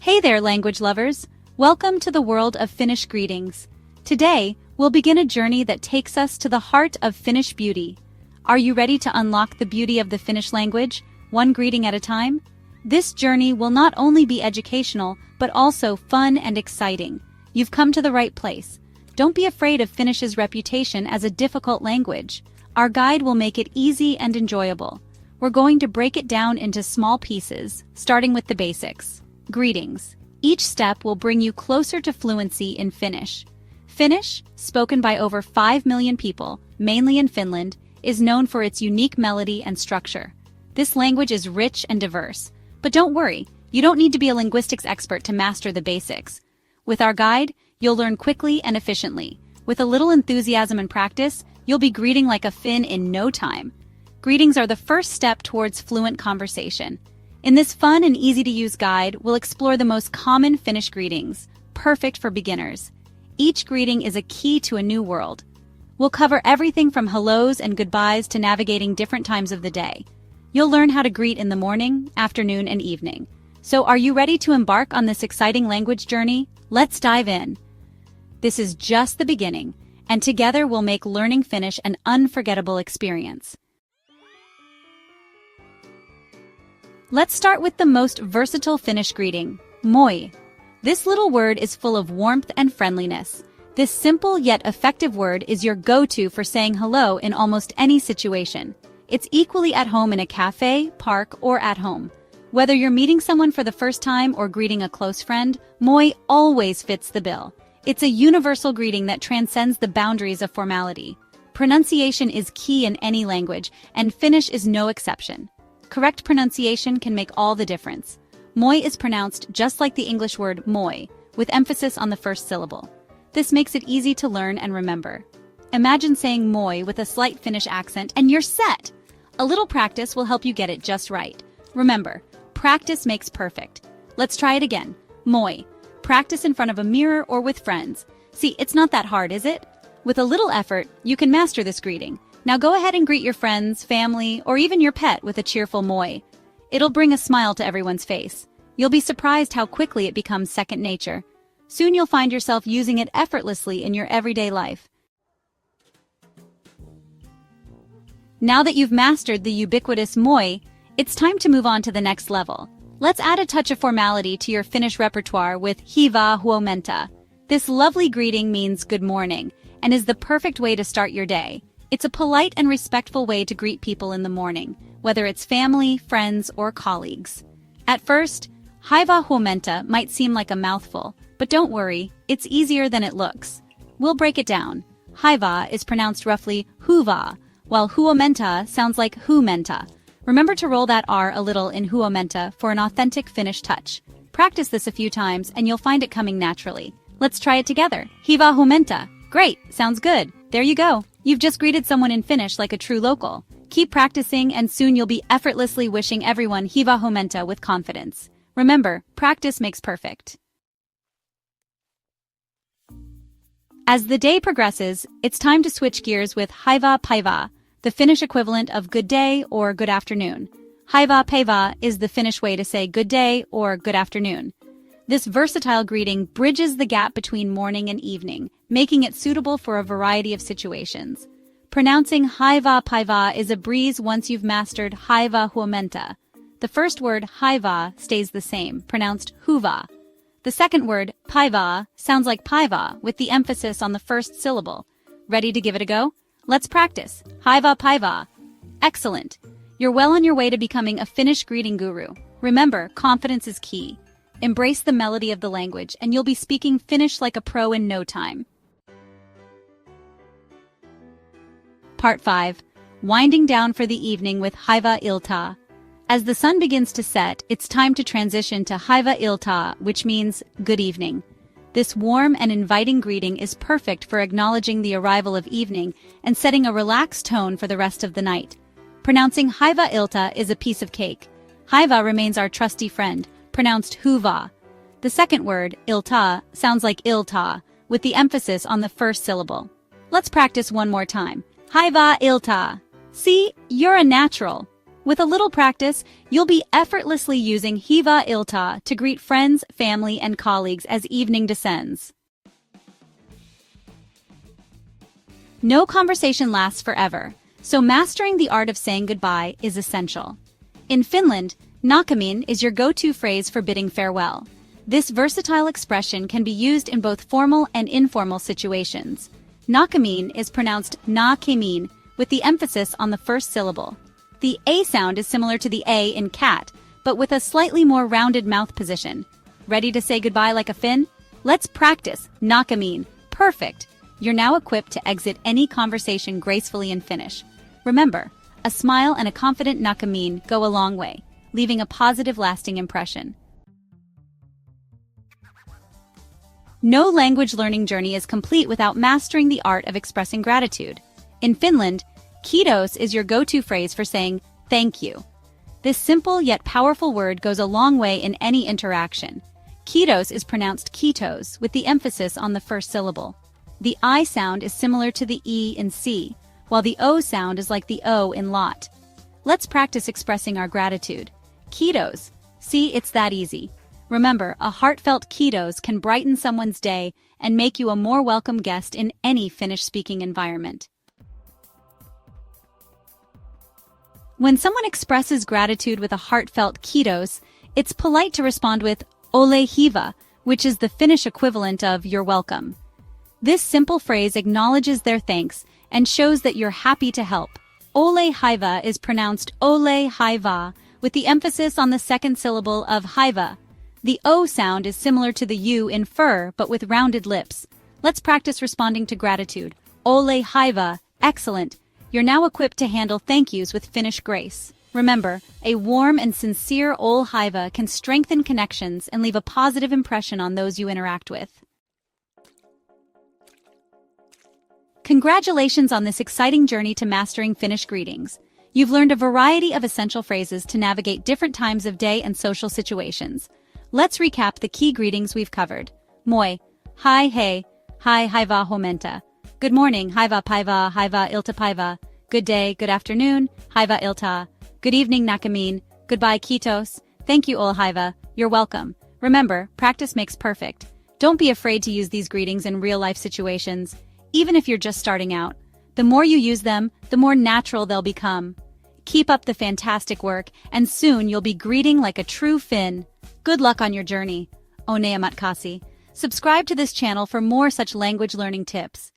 Hey there, language lovers! Welcome to the world of Finnish greetings. Today, we'll begin a journey that takes us to the heart of Finnish beauty. Are you ready to unlock the beauty of the Finnish language, one greeting at a time? This journey will not only be educational, but also fun and exciting. You've come to the right place. Don't be afraid of Finnish's reputation as a difficult language. Our guide will make it easy and enjoyable. We're going to break it down into small pieces, starting with the basics. Greetings. Each step will bring you closer to fluency in Finnish. Finnish, spoken by over 5 million people, mainly in Finland, is known for its unique melody and structure. This language is rich and diverse. But don't worry, you don't need to be a linguistics expert to master the basics. With our guide, you'll learn quickly and efficiently. With a little enthusiasm and practice, you'll be greeting like a Finn in no time. Greetings are the first step towards fluent conversation. In this fun and easy-to-use guide, we'll explore the most common Finnish greetings, perfect for beginners. Each greeting is a key to a new world. We'll cover everything from hellos and goodbyes to navigating different times of the day. You'll learn how to greet in the morning, afternoon, and evening. So are you ready to embark on this exciting language journey? Let's dive in. This is just the beginning, and together we'll make learning Finnish an unforgettable experience. Let's start with the most versatile Finnish greeting, moi. This little word is full of warmth and friendliness. This simple yet effective word is your go-to for saying hello in almost any situation. It's equally at home in a cafe, park, or at home. Whether you're meeting someone for the first time or greeting a close friend, moi always fits the bill. It's a universal greeting that transcends the boundaries of formality. Pronunciation is key in any language, and Finnish is no exception. Correct pronunciation can make all the difference. Moi is pronounced just like the English word moi, with emphasis on the first syllable. This makes it easy to learn and remember. Imagine saying moi with a slight Finnish accent and you're set! A little practice will help you get it just right. Remember, practice makes perfect. Let's try it again. Moi. Practice in front of a mirror or with friends. See, it's not that hard, is it? With a little effort, you can master this greeting. Now go ahead and greet your friends, family, or even your pet with a cheerful moi. It'll bring a smile to everyone's face. You'll be surprised how quickly it becomes second nature. Soon you'll find yourself using it effortlessly in your everyday life. Now that you've mastered the ubiquitous moi, it's time to move on to the next level. Let's add a touch of formality to your Finnish repertoire with hyvää huomenta. This lovely greeting means good morning and is the perfect way to start your day. It's a polite and respectful way to greet people in the morning, whether it's family, friends, or colleagues. At first, hyvää huomenta might seem like a mouthful, but don't worry, it's easier than it looks. We'll break it down. Hyvää is pronounced roughly hyvää, while huomenta sounds like huumenta. Remember to roll that R a little in huomenta for an authentic Finnish touch. Practice this a few times and you'll find it coming naturally. Let's try it together. Hyvää huomenta. Great, sounds good. There you go. You've just greeted someone in Finnish like a true local. Keep practicing and soon you'll be effortlessly wishing everyone hyvää huomenta with confidence. Remember, practice makes perfect. As the day progresses, it's time to switch gears with hyvää päivää, the Finnish equivalent of good day or good afternoon. Hyvää päivää is the Finnish way to say good day or good afternoon. This versatile greeting bridges the gap between morning and evening, making it suitable for a variety of situations. Pronouncing hyvää päivää is a breeze once you've mastered hyvää huomenta. The first word hyvää stays the same, pronounced hyvää. The second word, päivää, sounds like päivää with the emphasis on the first syllable. Ready to give it a go? Let's practice. Hyvää päivää. Excellent. You're well on your way to becoming a Finnish greeting guru. Remember, confidence is key. Embrace the melody of the language and you'll be speaking Finnish like a pro in no time. Part 5. Winding down for the evening with hyvää iltaa. As the sun begins to set, it's time to transition to hyvää iltaa, which means good evening. This warm and inviting greeting is perfect for acknowledging the arrival of evening and setting a relaxed tone for the rest of the night. Pronouncing hyvää iltaa is a piece of cake. Hyvää remains our trusty friend, pronounced hyvää. The second word, iltaa, sounds like iltaa, with the emphasis on the first syllable. Let's practice one more time. Hyvää iltaa. See, you're a natural. With a little practice, you'll be effortlessly using hiva ilta to greet friends, family, and colleagues as evening descends. No conversation lasts forever, so mastering the art of saying goodbye is essential. In Finland, nakamin is your go-to phrase for bidding farewell. This versatile expression can be used in both formal and informal situations. Nakamin is pronounced na-kemin with the emphasis on the first syllable. The A sound is similar to the A in cat, but with a slightly more rounded mouth position. Ready to say goodbye like a Finn? Let's practice nakamin. Perfect! You're now equipped to exit any conversation gracefully in Finnish. Remember, a smile and a confident nakamin go a long way, leaving a positive, lasting impression. No language learning journey is complete without mastering the art of expressing gratitude. In Finland, kiitos is your go-to phrase for saying thank you. This simple yet powerful word goes a long way in any interaction. Kiitos is pronounced kiitos with the emphasis on the first syllable. The I sound is similar to the E in C, while the O sound is like the O in lot. Let's practice expressing our gratitude. Kiitos. See, it's that easy. Remember, a heartfelt kiitos can brighten someone's day and make you a more welcome guest in any Finnish-speaking environment. When someone expresses gratitude with a heartfelt kiitos, it's polite to respond with ole hiva, which is the Finnish equivalent of you're welcome. This simple phrase acknowledges their thanks and shows that you're happy to help. Ole hiva is pronounced ole hiva with the emphasis on the second syllable of hiva. The O sound is similar to the U in fur, but with rounded lips. Let's practice responding to gratitude. Ole hiva, excellent. You're now equipped to handle thank yous with Finnish grace. Remember, a warm and sincere ole hiva can strengthen connections and leave a positive impression on those you interact with. Congratulations on this exciting journey to mastering Finnish greetings. You've learned a variety of essential phrases to navigate different times of day and social situations. Let's recap the key greetings we've covered. Moi, hi, hey, hi, hiva homenta. Good morning, hiva paiva, hiva ilta paiva. Good day, good afternoon, hiva ilta. Good evening, nakamin. Goodbye, kiitos. Thank you, ol hiva. You're welcome. Remember, practice makes perfect. Don't be afraid to use these greetings in real-life situations, even if you're just starting out. The more you use them, the more natural they'll become. Keep up the fantastic work, and soon you'll be greeting like a true Finn. Good luck on your journey. Onnea matkasi. Subscribe to this channel for more such language learning tips.